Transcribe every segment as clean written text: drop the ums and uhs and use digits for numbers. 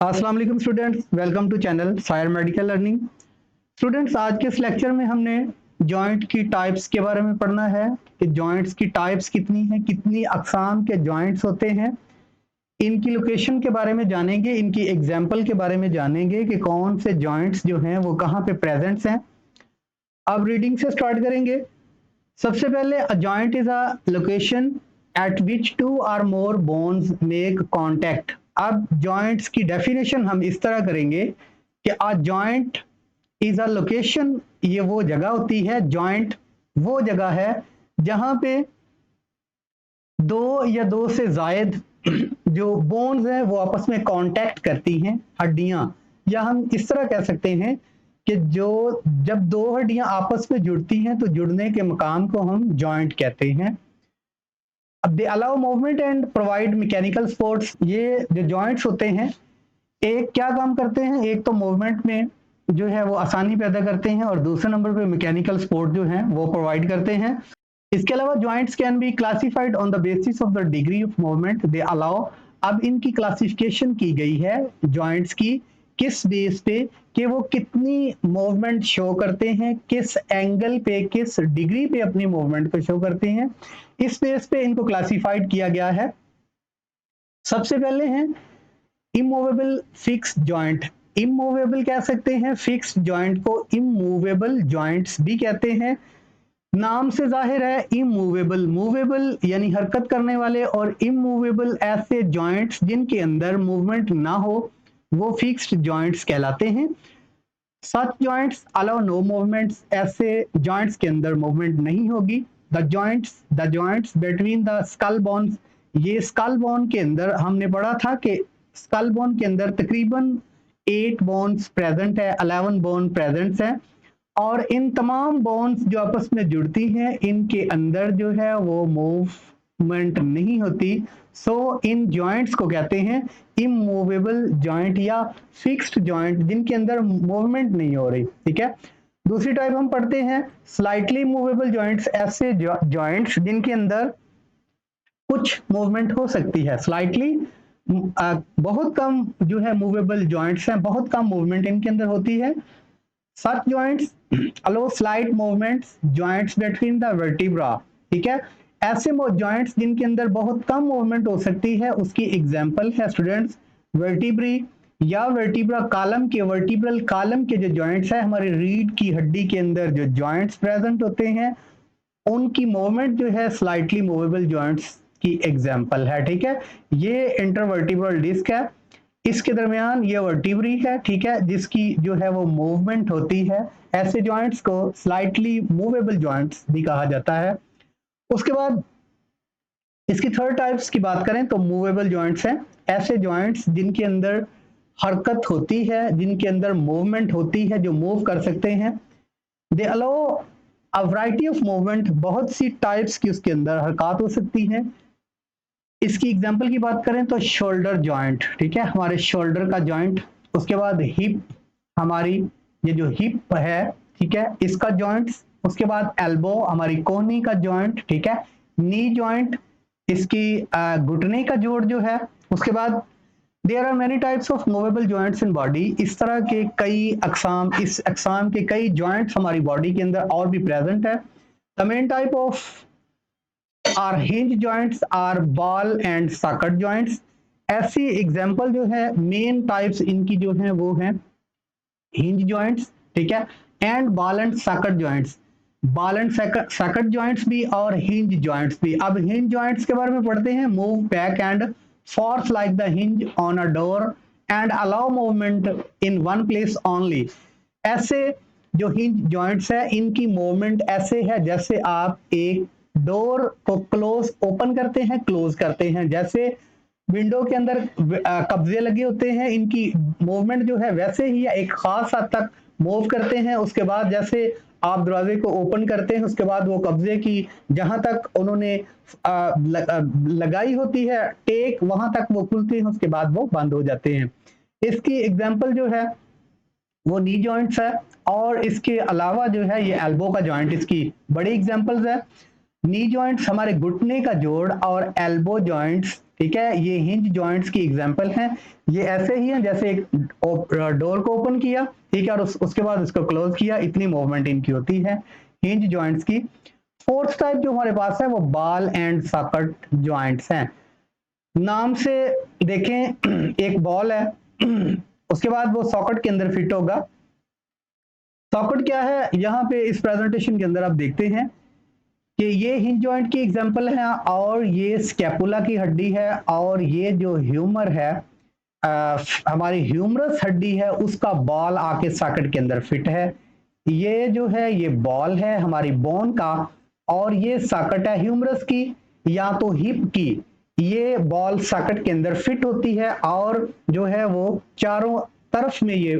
अस्सलाम वालेकुम students, welcome to channel सायर मेडिकल लर्निंग। स्टूडेंट्स, आज के इस लेक्चर में हमने जॉइंट की टाइप्स के बारे में पढ़ना है कि जॉइंट्स की टाइप्स कितनी हैं, कितनी अकसाम के जॉइंट्स होते हैं, इनकी लोकेशन के बारे में जानेंगे, इनकी एग्जाम्पल के बारे में जानेंगे कि कौन से जॉइंट्स जो हैं वो कहाँ पे प्रेजेंट्स हैं। अब रीडिंग से स्टार्ट करेंगे। सबसे पहले a joint is a location at which two or more bones make contact. अब जॉइंट्स की डेफिनेशन हम इस तरह करेंगे कि a joint is a location, ये वो जगह होती है, जॉइंट वो जगह है जहां पे दो या दो से जायद जो बोन्स हैं वो आपस में कांटेक्ट करती हैं, हड्डियां। या हम इस तरह कह सकते हैं कि जो जब दो हड्डियां आपस में जुड़ती हैं तो जुड़ने के मकाम को हम जॉइंट कहते हैं। अब they allow movement and provide mechanical supports. ये जो जॉइंट्स होते हैं एक क्या काम करते हैं, एक तो मूवमेंट में जो है वो आसानी पैदा करते हैं और दूसरे नंबर पे मैकेनिकल सपोर्ट जो है वो प्रोवाइड करते हैं। इसके अलावा joints can be classified on the basis of the degree of movement they allow. अब इनकी क्लासिफिकेशन की गई है जॉइंट्स की किस बेस पे कि वो कितनी मूवमेंट शो करते हैं, किस एंगल पे, किस डिग्री पे अपनी मूवमेंट को शो करते हैं, इस बेस पे इनको क्लासिफाइड किया गया है। सबसे पहले हैं इमूवेबल फिक्स जॉइंट। इमूवेबल कह सकते हैं, फिक्स जॉइंट को इमूवेबल जॉइंट्स भी कहते हैं। नाम से जाहिर है इमूवेबल, मूवेबल यानी हरकत करने वाले, और इमूवेबल ऐसे जॉइंट्स जिनके अंदर मूवमेंट ना हो वो फिक्स्ड जॉइंट्स कहलाते हैं। सच जॉइंट्स अलाउ नो मूवमेंट्स, ऐसे जॉइंट्स के अंदर मूवमेंट नहीं होगी। The joints between the skull bones, ये स्कल बोन के अंदर हमने पढ़ा था कि स्कल बोन के अंदर तकरीबन 8 बोन्स प्रेजेंट है, 11 बोन प्रेजेंट है, और इन तमाम बोन्स जो आपस में जुड़ती हैं इनके अंदर जो है वो मूवमेंट नहीं होती। सो इन जॉइंट्स को कहते हैं इमूवेबल जॉइंट या फिक्स्ड जॉइंट जिनके अंदर मूवमेंट नहीं हो रही। ठीक है। दूसरी टाइप हम पढ़ते हैं स्लाइटली मूवेबल जॉइंट्स, ऐसे जॉइंट्स जिनके अंदर कुछ मूवमेंट हो सकती है। स्लाइटली बहुत कम जो है मूवेबल जॉइंट्स हैं, बहुत कम मूवमेंट इनके अंदर होती है। Such joints allow slight movements joints between the vertebra। ठीक है। ऐसे जॉइंट्स जिनके अंदर बहुत कम मूवमेंट हो सकती है उसकी एग्जांपल है स्टूडेंट्स वर्टिब्री या वर्टिब्रा कॉलम के, वर्टिब्रल कॉलम के जो जॉइंट्स है हमारे रीढ़ की हड्डी के अंदर जो जॉइंट्स प्रेजेंट होते हैं उनकी मूवमेंट जो है स्लाइटली मूवेबल जॉइंट्स की एग्जांपल है। ठीक है। ये इंटरवर्टिब्रल डिस्क है, इसके दरमियान ये वर्टिब्री है, ठीक है, जिसकी जो है वो मूवमेंट होती है। ऐसे जॉइंट्स को स्लाइटली मूवेबल जॉइंट्स भी कहा जाता है। उसके बाद इसकी थर्ड टाइप्स की बात करें तो मूवेबल जॉइंट्स हैं ऐसे जॉइंट्स जिनके अंदर हरकत होती है, जिनके अंदर मूवमेंट होती है, जो मूव कर सकते हैं। They allow a variety of movement, बहुत सी टाइप्स की उसके अंदर हरकत हो सकती हैं। इसकी एग्जांपल की बात करें तो शोल्डर जॉइंट, ठीक है, हमारे शोल्डर का जॉइंट। उसके बाद हिप, हमारी ये जो हिप है, ठीक है, इसका जॉइंट्स। उसके बाद एल्बो, हमारी कोहनी का जॉइंट, ठीक है, नी जॉइंट, इसकी घुटने का जोड़ जो है। उसके बाद there are many types of movable joints in body. इस तरह के कई अकसाम, इस अकसाम के कई जॉइंट्स हमारी बॉडी के अंदर और भी प्रेजेंट है। The main type of are hinge joints, are ball and socket joints. ऐसी एग्जांपल जो है मेन टाइप्स इनकी जो है वो है हिंज जॉइंट्स, ठीक है, and ball and socket joints. Ball and socket joints भी और हिंज जॉइंट्स भी। अब हिंज जॉइंट्स के बारे में पढ़ते हैं। Move back and fourth like the hinge on a door and allow movement in one place only. ऐसे जो हिंज जॉइंट्स है इनकी मूवमेंट ऐसे है जैसे आप एक डोर को क्लोज ओपन करते हैं, क्लोज करते हैं, जैसे विंडो के अंदर कब्जे लगे होते हैं, इनकी मूवमेंट जो है वैसे ही एक खास हद तक मूव करते हैं। उसके बाद जैसे आप दरवाजे को ओपन करते हैं उसके बाद वो कब्जे की जहां तक उन्होंने लगाई होती है टेक, वहां तक वो खुलते हैं, उसके बाद वो बंद हो जाते हैं। इसकी एग्जांपल जो है वो नी जॉइंट्स है, और इसके अलावा जो है ये एल्बो का जॉइंट इसकी बड़ी एग्जांपल्स है। नी जॉइंट्स हमारे घुटने का जोड़ और एल्बो जॉइंट्स, ठीक है, ये हिंज जॉइंट्स की एग्जांपल हैं। ये ऐसे ही हैं जैसे एक डोर को ओपन किया, ठीक है, और उसके बाद उसको क्लोज किया, इतनी मूवमेंट इनकी होती है हिंज जॉइंट्स की। फोर्थ टाइप जो हमारे पास है वो बॉल एंड सॉकेट जॉइंट्स हैं। नाम से देखें एक बॉल है उसके बाद वो सॉकेट के अंदर फिट होगा। सॉकेट क्या है, यहाँ पे इस प्रेजेंटेशन के अंदर आप देखते हैं कि ये हिंज जॉइंट की एग्जांपल है, और ये स्कैपुला की हड्डी है, और ये जो ह्यूमर है हमारी ह्यूमरस हड्डी है उसका बॉल आके सॉकेट के अंदर फिट है। ये जो है ये बॉल है हमारी बोन का, और ये सॉकेट है ह्यूमरस की या तो हिप की। ये बॉल सॉकेट के अंदर फिट होती है और जो है वो चारों तरफ में ये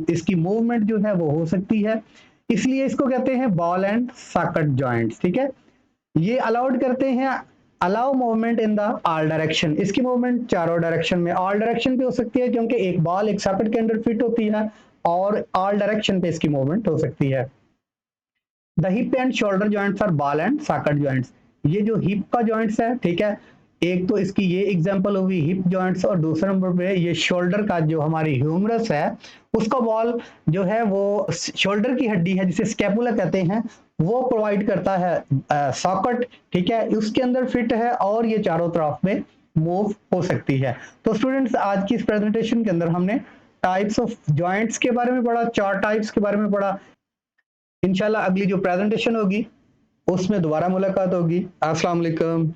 इसकी मूवमेंट जो है वो हो सकती है, इसलिए इसको कहते हैं बॉल एंड सॉकेट जॉइंट्स, ठीक है। ये अलाउड करते हैं, allow movement in the all direction, इसकी मूवमेंट चारों डायरेक्शन में, ऑल डायरेक्शन पे हो सकती है क्योंकि एक बॉल एक सॉकेट के अंदर फिट होती है, और ऑल डायरेक्शन पे इसकी मूवमेंट हो सकती है। The hip and shoulder joints are ball and socket joints. ये जो हिप का जॉइंट्स है, ठीक है, एक तो इसकी ये एग्जांपल होगी हिप जॉइंट्स, और दूसरे नंबर पे ये शोल्डर का जो हमारी ह्यूमरस है उसका बॉल जो है वो शोल्डर की हड्डी है जिसे स्कैपुला कहते हैं, वो प्रोवाइड करता है सॉकेट, ठीक है, उसके अंदर फिट है और ये चारों तरफ में मूव हो सकती है। तो स्टूडेंट्स आज की इस प्रेजेंटेशन के अंदर हमने टाइप्स ऑफ जॉइंट्स के बारे में पढ़ा, 4 टाइप्स के बारे में पढ़ा। इंशाल्लाह अगली जो प्रेजेंटेशन होगी उसमें दोबारा मुलाकात होगी। अस्सलाम वालेकुम।